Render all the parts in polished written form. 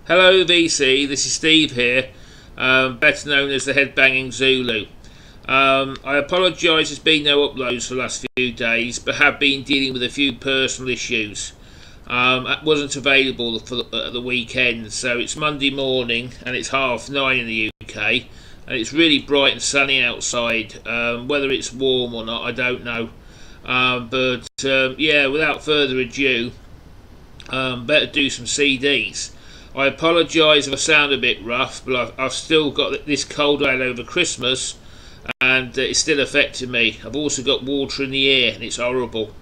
Hello VC, this is Steve here, better known as the Headbanging Zulu. I apologise there's been no uploads for the last few days, but have been dealing with a few personal issues. I wasn't available for the weekend, so it's Monday morning and it's 9:30 in the UK, and it's really bright and sunny outside. Whether it's warm or not, I don't know. Yeah, without further ado, better do some CDs. I apologise if I sound a bit rough, but I've still got this cold I had over Christmas, and it's still affecting me. I've also got water in the ear, and it's horrible.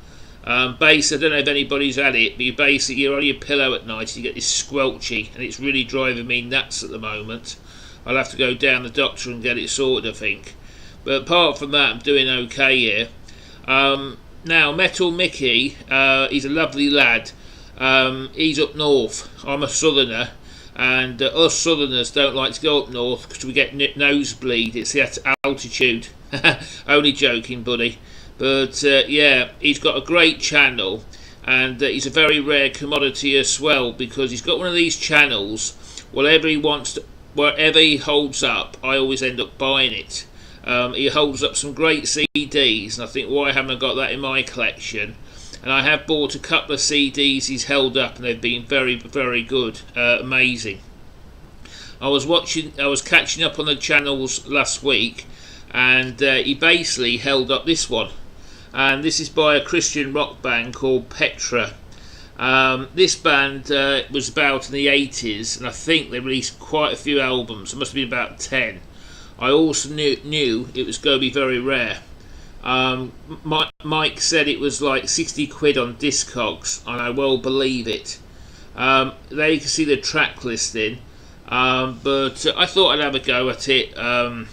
Bass, I don't know if anybody's had it, but you're on your pillow at night and you get this squelchy, and it's really driving me nuts at the moment. I'll have to go down the doctor and get it sorted, I think. But apart from that, I'm doing okay here. Now, Metal Mickey, he's a lovely lad. He's up north. I'm a southerner, and us southerners don't like to go up north because we get nosebleed. It's the altitude. Only joking, buddy. But yeah, he's got a great channel, and he's a very rare commodity as well, because he's got one of these channels. Whatever he holds up, I always end up buying it. He holds up some great CDs, and I think, why haven't I got that in my collection? And I have bought a couple of CDs he's held up, and they've been very, very good, amazing. I was catching up on the channels last week, and he basically held up this one, and this is by a Christian rock band called Petra. This band was about in the 80s, and I think they released quite a few albums. It must have been about 10. I also knew it was going to be very rare. Mike said it was like 60 quid on Discogs, and I well believe it. There you can see the track listing, but I thought I'd have a go at it, and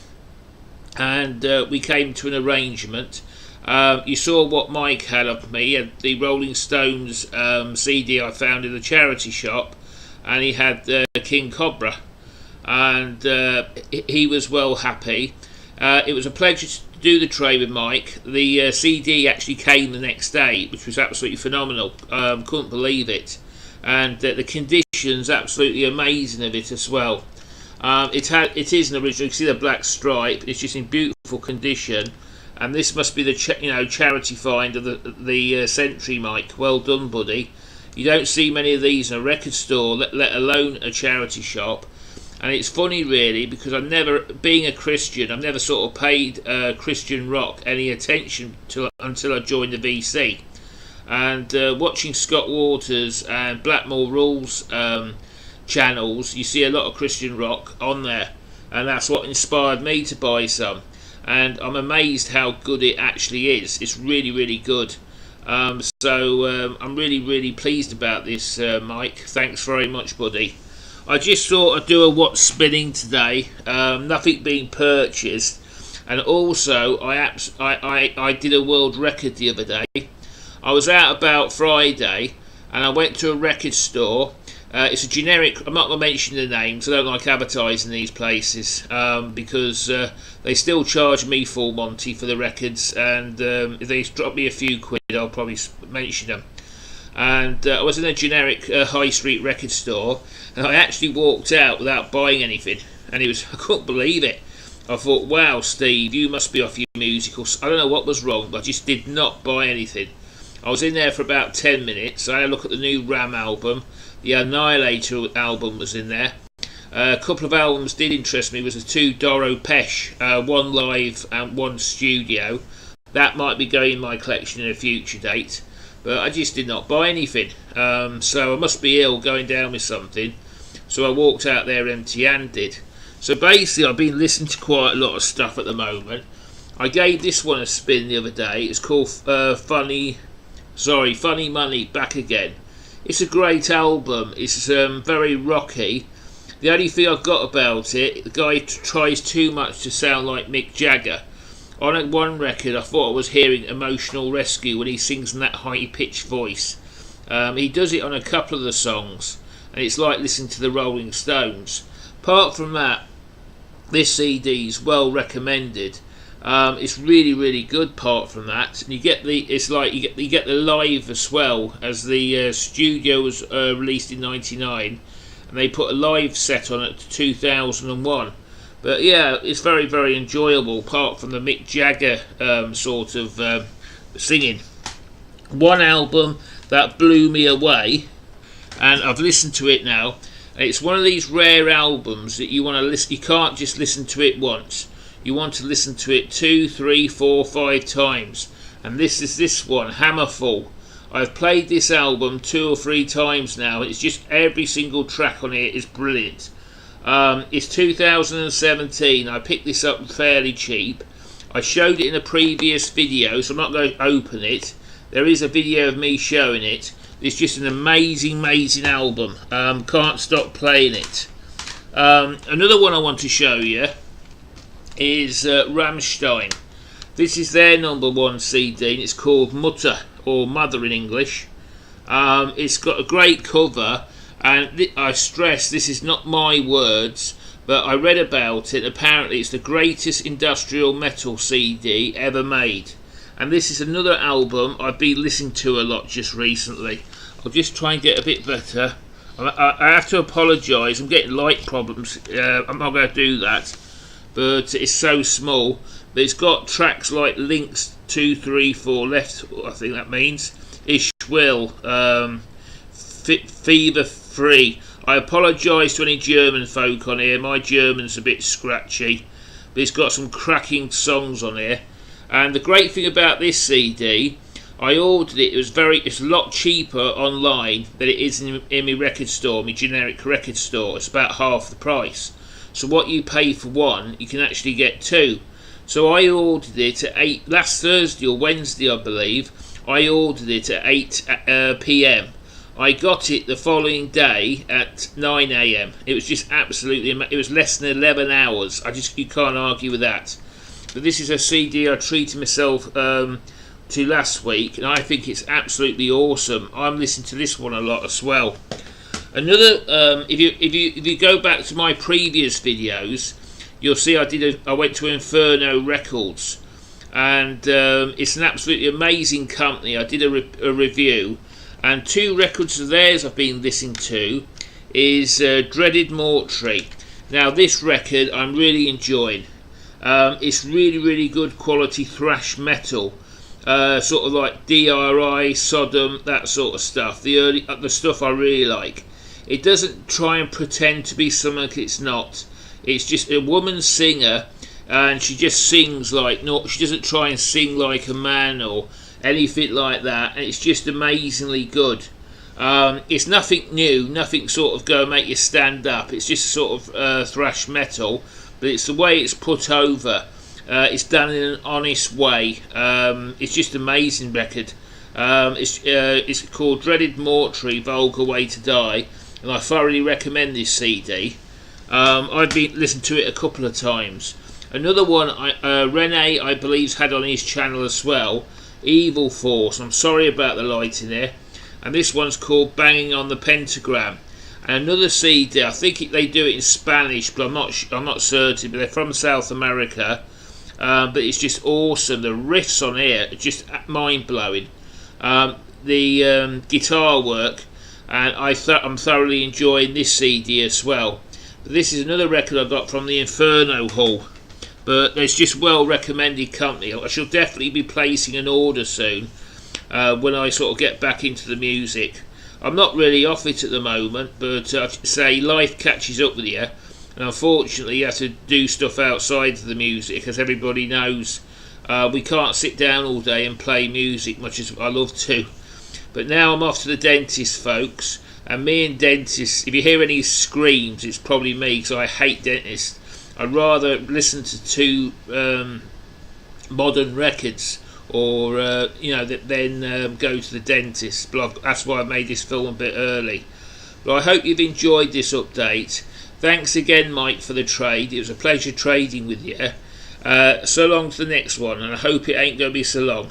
we came to an arrangement. You saw what Mike had of me. He had the Rolling Stones CD I found in the charity shop, and he had King Cobra, and he was well happy. It was a pleasure to do the trade with Mike. The CD actually came the next day, which was absolutely phenomenal. Couldn't believe it, and the condition's absolutely amazing of it as well. It is an original. You can see the black stripe. It's just in beautiful condition, and this must be the charity find of the century, Mike. Well done, buddy. You don't see many of these in a record store, let alone a charity shop. And it's funny, really, because being a Christian, I've never sort of paid Christian rock any attention until I joined the VC. And watching Scott Waters and Blackmore Rules channels, you see a lot of Christian rock on there, and that's what inspired me to buy some. And I'm amazed how good it actually is. It's really, really good. So I'm really, really pleased about this, Mike. Thanks very much, buddy. I just thought I'd do a what's spinning today. Nothing being purchased, and also I did a world record the other day. I was out about Friday, and I went to a record store. It's a generic. I'm not going to mention the names. I don't like advertising these places, because they still charge me full Monty for the records, and if they drop me a few quid, I'll probably mention them. And I was in a generic high street record store, and I actually walked out without buying anything, and I couldn't believe it. I thought, wow, Steve, you must be off your musicals. I don't know what was wrong, but I just did not buy anything. I was in there for about 10 minutes. I had a look at the new Ram album. The Annihilator album was in there. A couple of albums did interest me. Was the two Doro Pesh, one live and one studio. That might be going in my collection in a future date. But I just did not buy anything, so I must be ill, going down with something. So I walked out there empty-handed. So basically, I've been listening to quite a lot of stuff at the moment. I gave this one a spin the other day. It's called Funny Money Back Again. It's a great album. It's very rocky. The only thing I've got about it, the guy tries too much to sound like Mick Jagger. On one record, I thought I was hearing Emotional Rescue when he sings in that high-pitched voice. He does it on a couple of the songs, and it's like listening to the Rolling Stones. Apart from that, this CD is well recommended. It's really, really good. Apart from that, and you get the live as well, as the studio was released in '99. and they put a live set on it to 2001. But yeah, it's very, very enjoyable, apart from the Mick Jagger sort of singing. One album that blew me away, and I've listened to it now. It's one of these rare albums that you want to listen. You can't just listen to it once. You want to listen to it 2, 3, 4, 5 times. And this is this one, Hammerfall. I've played this album 2 or 3 times now. It's just every single track on it is brilliant. It's 2017. I picked this up fairly cheap. I showed it in a previous video, so I'm not going to open it. There is a video of me showing it. It's just an amazing, amazing album. Can't stop playing it. Another one I want to show you is Rammstein. This is their #1 CD, and it's called Mutter, or Mother in English. It's got a great cover, and I stress this is not my words, but I read about it. Apparently it's the greatest industrial metal CD ever made. And this is another album I've been listening to a lot just recently. I'll just try and get a bit better. I have to apologise, I'm getting light problems. I'm not going to do that, but it's so small. But it's got tracks like Links 2, 3, 4 Left, I think that means, Ich Will, Fever Free. I apologise to any German folk on here, my German's a bit scratchy, but it's got some cracking songs on here. And the great thing about this CD, I ordered it. It's a lot cheaper online than it is in my record store, my generic record store. It's about half the price. So what you pay for one, you can actually get 2. So I ordered it at 8 last Thursday or Wednesday, I believe. I ordered it at 8 p.m. I got it the following day at 9 a.m. It was just absolutely. It was less than 11 hours. You can't argue with that. But this is a CD I treated myself to last week, and I think it's absolutely awesome. I'm listening to this one a lot as well. Another, if you go back to my previous videos, you'll see I went to Inferno Records, and it's an absolutely amazing company. I did a review, and 2 records of theirs I've been listening to is Dreaded Mortuary. Now this record I'm really enjoying. It's really, really good quality thrash metal, sort of like DRI, Sodom, that sort of stuff. The stuff I really like. It doesn't try and pretend to be something it's not. It's just a woman singer, and she just sings like she doesn't try and sing like a man or anything like that. And it's just amazingly good. It's nothing new, nothing sort of go make you stand up. It's just sort of thrash metal. But it's the way it's put over. It's done in an honest way. It's just an amazing record. It's called Dreaded Mortuary, Vulgar Way to Die, and I thoroughly recommend this CD. I've been listened to it a couple of times. Another one, Rene, I believe, had on his channel as well, Evil Force. I'm sorry about the light in here. And this one's called Banging on the Pentagram. And another CD, I think they do it in Spanish, but I'm not certain. But they're from South America. But it's just awesome. The riffs on here are just mind blowing. The guitar work, and I'm thoroughly enjoying this CD as well. But this is another record I got from the Inferno Hall. But it's just well recommended company. I shall definitely be placing an order soon when I sort of get back into the music. I'm not really off it at the moment, but I say life catches up with you, and unfortunately you have to do stuff outside of the music, as everybody knows. We can't sit down all day and play music much as I love to. But now I'm off to the dentist, folks, and me and dentists, if you hear any screams, it's probably me, because I hate dentists. I'd rather listen to 2 modern records, or then go to the dentist. But that's why I made this film a bit early. But I hope you've enjoyed this update. Thanks again, Mike, for the trade. It was a pleasure trading with you. So long to the next one, and I hope it ain't going to be so long.